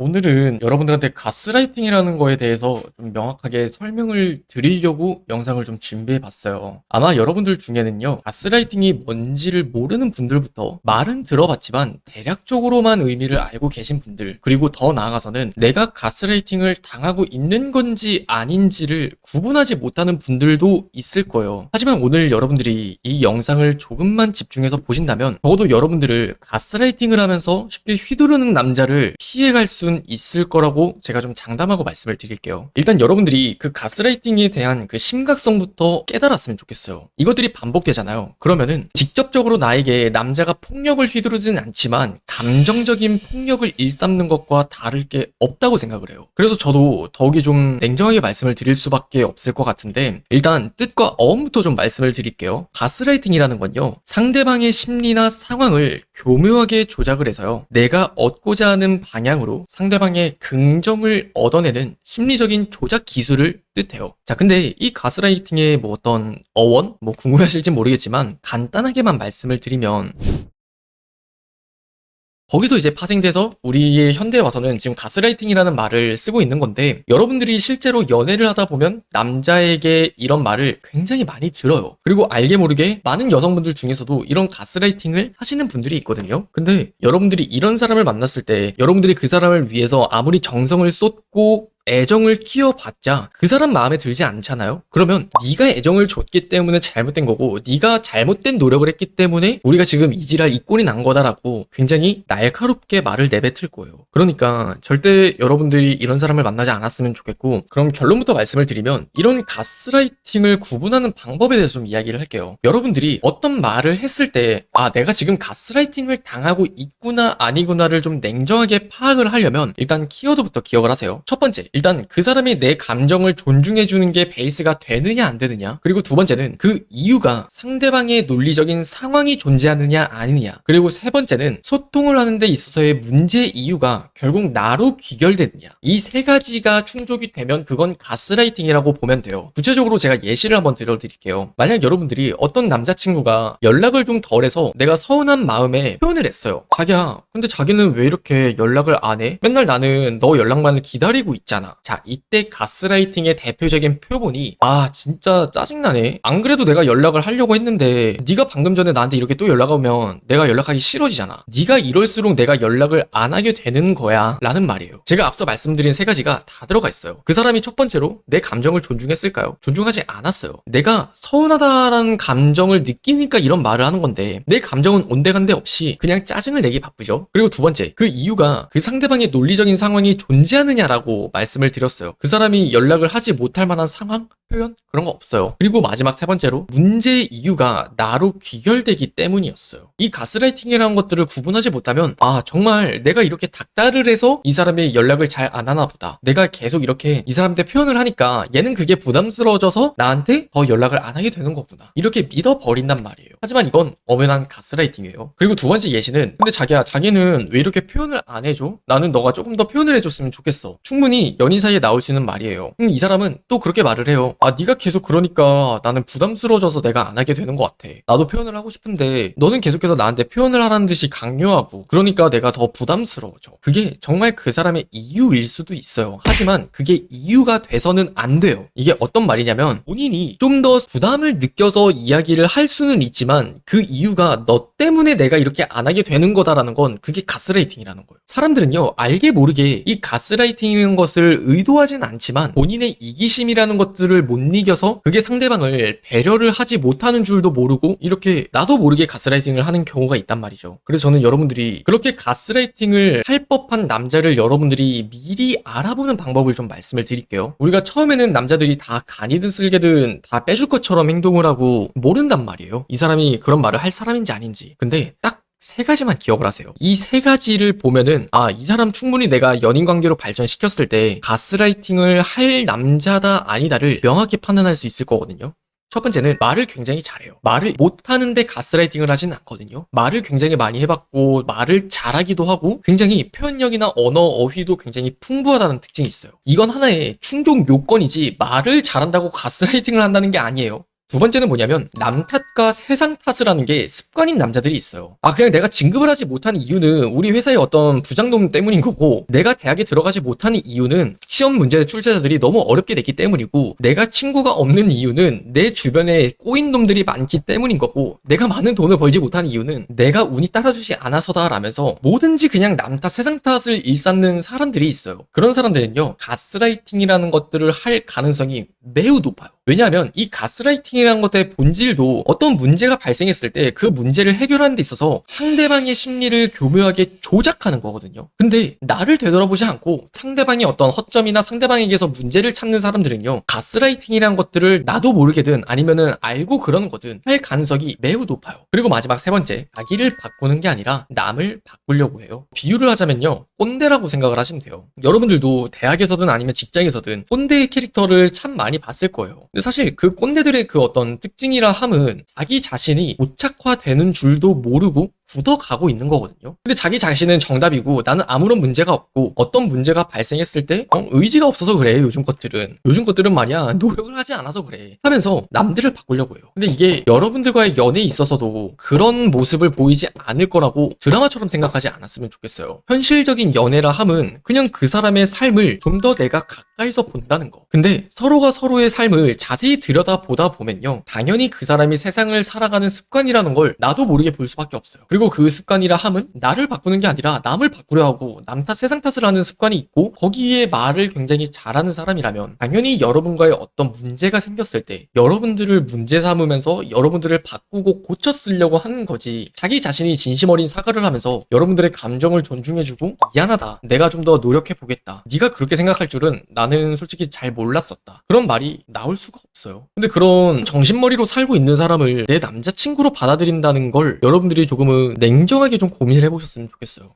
오늘은 여러분들한테 가스라이팅이라는 거에 대해서 좀 명확하게 설명을 드리려고 영상을 좀 준비해 봤어요. 아마 여러분들 중에는요, 가스라이팅이 뭔지를 모르는 분들부터 말은 들어봤지만 대략적으로만 의미를 알고 계신 분들, 그리고 더 나아가서는 내가 가스라이팅을 당하고 있는 건지 아닌지를 구분하지 못하는 분들도 있을 거예요. 하지만 오늘 여러분들이 이 영상을 조금만 집중해서 보신다면 적어도 여러분들을 가스라이팅을 하면서 쉽게 휘두르는 남자를 피해갈 수 있을 거라고 제가 좀 장담하고 말씀을 드릴게요. 일단 여러분들이 그 가스라이팅에 대한 그 심각성부터 깨달았으면 좋겠어요. 이것들이 반복되잖아요. 그러면은 직접적으로 나에게 남자가 폭력을 휘두르지는 않지만 감정적인 폭력을 일삼는 것과 다를 게 없다고 생각을 해요. 그래서 저도 더욱이 좀 냉정하게 말씀을 드릴 수밖에 없을 것 같은데, 일단 뜻과 어원부터 좀 말씀을 드릴게요. 가스라이팅이라는 건요, 상대방의 심리나 상황을 교묘하게 조작을 해서요, 내가 얻고자 하는 방향으로 상대방의 긍정을 얻어내는 심리적인 조작 기술을 뜻해요. 자, 근데 이 가스라이팅의 뭐 어떤 어원? 뭐 궁금하실진 모르겠지만 간단하게만 말씀을 드리면, 거기서 이제 파생돼서 우리의 현대에 와서는 지금 가스라이팅이라는 말을 쓰고 있는 건데, 여러분들이 실제로 연애를 하다 보면 남자에게 이런 말을 굉장히 많이 들어요. 그리고 알게 모르게 많은 여성분들 중에서도 이런 가스라이팅을 하시는 분들이 있거든요. 근데 여러분들이 이런 사람을 만났을 때 여러분들이 그 사람을 위해서 아무리 정성을 쏟고 애정을 키워봤자 그 사람 마음에 들지 않잖아요? 그러면 네가 애정을 줬기 때문에 잘못된 거고, 네가 잘못된 노력을 했기 때문에 우리가 지금 이 지랄 이 꼴이 난 거다라고 굉장히 날카롭게 말을 내뱉을 거예요. 그러니까 절대 여러분들이 이런 사람을 만나지 않았으면 좋겠고, 그럼 결론부터 말씀을 드리면 이런 가스라이팅을 구분하는 방법에 대해서 좀 이야기를 할게요. 여러분들이 어떤 말을 했을 때 내가 지금 가스라이팅을 당하고 있구나 아니구나를 좀 냉정하게 파악을 하려면 일단 키워드부터 기억을 하세요. 첫 번째, 일단 그 사람이 내 감정을 존중해주는 게 베이스가 되느냐 안 되느냐, 그리고 두 번째는 그 이유가 상대방의 논리적인 상황이 존재하느냐 아니느냐, 그리고 세 번째는 소통을 하는 데 있어서의 문제 이유가 결국 나로 귀결되느냐. 이 세 가지가 충족이 되면 그건 가스라이팅이라고 보면 돼요. 구체적으로 제가 예시를 한번 들어드릴게요. 만약 여러분들이 어떤 남자친구가 연락을 좀 덜해서 내가 서운한 마음에 표현을 했어요. 자기야, 근데 자기는 왜 이렇게 연락을 안 해? 맨날 나는 너 연락만을 기다리고 있잖아. 자, 이때 가스라이팅의 대표적인 표본이 진짜 짜증나네. 안 그래도 내가 연락을 하려고 했는데 네가 방금 전에 나한테 이렇게 또 연락 오면 내가 연락하기 싫어지잖아. 네가 이럴수록 내가 연락을 안 하게 되는 거야 라는 말이에요. 제가 앞서 말씀드린 세 가지가 다 들어가 있어요. 그 사람이 첫 번째로 내 감정을 존중했을까요? 존중하지 않았어요. 내가 서운하다라는 감정을 느끼니까 이런 말을 하는 건데, 내 감정은 온데간데 없이 그냥 짜증을 내기 바쁘죠. 그리고 두 번째, 그 이유가 그 상대방의 논리적인 상황이 존재하느냐라고 말씀을 드렸어요. 그 사람이 연락을 하지 못할 만한 상황? 표현? 그런 거 없어요. 그리고 마지막 세 번째로, 문제의 이유가 나로 귀결되기 때문이었어요. 이 가스라이팅이라는 것들을 구분하지 못하면 정말 내가 이렇게 닥달을 해서 이 사람의 연락을 잘 안 하나 보다, 내가 계속 이렇게 이 사람한테 표현을 하니까 얘는 그게 부담스러워져서 나한테 더 연락을 안 하게 되는 거구나, 이렇게 믿어버린단 말이에요. 하지만 이건 엄연한 가스라이팅이에요. 그리고 두 번째 예시는, 근데 자기야, 자기는 왜 이렇게 표현을 안 해줘? 나는 너가 조금 더 표현을 해줬으면 좋겠어. 충분히 연인 사이에 나올 수 있는 말이에요. 이 사람은 또 그렇게 말을 해요. 네가 계속 그러니까 나는 부담스러워져서 내가 안 하게 되는 것 같아. 나도 표현을 하고 싶은데 너는 계속해서 나한테 표현을 하라는 듯이 강요하고, 그러니까 내가 더 부담스러워져. 그게 정말 그 사람의 이유일 수도 있어요. 하지만 그게 이유가 돼서는 안 돼요. 이게 어떤 말이냐면, 본인이 좀 더 부담을 느껴서 이야기를 할 수는 있지만 그 이유가 너 때문에 내가 이렇게 안 하게 되는 거다라는 건, 그게 가스라이팅이라는 거예요. 사람들은요, 알게 모르게 이 가스라이팅이라는 것을 의도하진 않지만 본인의 이기심이라는 것들을 못 이겨서 그게 상대방을 배려를 하지 못하는 줄도 모르고 이렇게 나도 모르게 가스라이팅을 하는 경우가 있단 말이죠. 그래서 저는 여러분들이 그렇게 가스라이팅을 할 법한 남자를 여러분들이 미리 알아보는 방법을 좀 말씀을 드릴게요. 우리가 처음에는 남자들이 다 간이든 쓸개든 다 빼줄 것처럼 행동을 하고 모른단 말이에요. 이 사람이 그런 말을 할 사람인지 아닌지. 근데 딱 세 가지만 기억을 하세요. 이 세 가지를 보면은 이 사람 충분히 내가 연인 관계로 발전시켰을 때 가스라이팅을 할 남자다 아니다를 명확히 판단할 수 있을 거거든요. 첫 번째는, 말을 굉장히 잘해요. 말을 못하는데 가스라이팅을 하진 않거든요. 말을 굉장히 많이 해봤고 말을 잘하기도 하고 굉장히 표현력이나 언어 어휘도 굉장히 풍부하다는 특징이 있어요. 이건 하나의 충족 요건이지 말을 잘한다고 가스라이팅을 한다는 게 아니에요. 두 번째는 뭐냐면 남 탓과 세상 탓을 하는 게 습관인 남자들이 있어요. 그냥 내가 진급을 하지 못한 이유는 우리 회사의 어떤 부장놈 때문인 거고, 내가 대학에 들어가지 못하는 이유는 시험 문제 출제자들이 너무 어렵게 냈기 때문이고, 내가 친구가 없는 이유는 내 주변에 꼬인 놈들이 많기 때문인 거고, 내가 많은 돈을 벌지 못한 이유는 내가 운이 따라주지 않아서다 라면서 뭐든지 그냥 남 탓, 세상 탓을 일삼는 사람들이 있어요. 그런 사람들은요, 가스라이팅이라는 것들을 할 가능성이 매우 높아요. 왜냐하면 이 가스라이팅이라는 것의 본질도 어떤 문제가 발생했을 때 그 문제를 해결하는 데 있어서 상대방의 심리를 교묘하게 조작하는 거거든요. 근데 나를 되돌아보지 않고 상대방의 어떤 허점이나 상대방에게서 문제를 찾는 사람들은요, 가스라이팅이라는 것들을 나도 모르게든 아니면은 알고 그러는 거든 할 가능성이 매우 높아요. 그리고 마지막 세 번째, 자기를 바꾸는 게 아니라 남을 바꾸려고 해요. 비유를 하자면요, 꼰대라고 생각을 하시면 돼요. 여러분들도 대학에서든 아니면 직장에서든 꼰대의 캐릭터를 참 많이 봤을 거예요. 근데 사실 그 꼰대들의 그 어떤 특징이라 함은 자기 자신이 고착화되는 줄도 모르고 굳어가고 있는 거거든요. 근데 자기 자신은 정답이고 나는 아무런 문제가 없고, 어떤 문제가 발생했을 때 의지가 없어서 그래. 요즘 것들은 말이야 노력을 하지 않아서 그래 하면서 남들을 바꾸려고 해요. 근데 이게 여러분들과의 연애에 있어서도 그런 모습을 보이지 않을 거라고 드라마처럼 생각하지 않았으면 좋겠어요. 현실적인 연애라 함은 그냥 그 사람의 삶을 좀 더 내가 가까이서 본다는 거. 근데 서로가 서로의 삶을 자세히 들여다보다 보면요, 당연히 그 사람이 세상을 살아가는 습관이라는 걸 나도 모르게 볼 수밖에 없어요. 그리고 그 습관이라 함은 나를 바꾸는 게 아니라 남을 바꾸려 하고 남 탓, 세상 탓을 하는 습관이 있고, 거기에 말을 굉장히 잘하는 사람이라면 당연히 여러분과의 어떤 문제가 생겼을 때 여러분들을 문제 삼으면서 여러분들을 바꾸고 고쳐 쓰려고 하는 거지, 자기 자신이 진심 어린 사과를 하면서 여러분들의 감정을 존중해주고 미안하다, 내가 좀 더 노력해보겠다, 네가 그렇게 생각할 줄은 나는 솔직히 잘 몰랐었다, 그런 말이 나올 수가 없어요. 근데 그런 정신머리로 살고 있는 사람을 내 남자친구로 받아들인다는 걸 여러분들이 조금은 냉정하게 좀 고민을 해보셨으면 좋겠어요.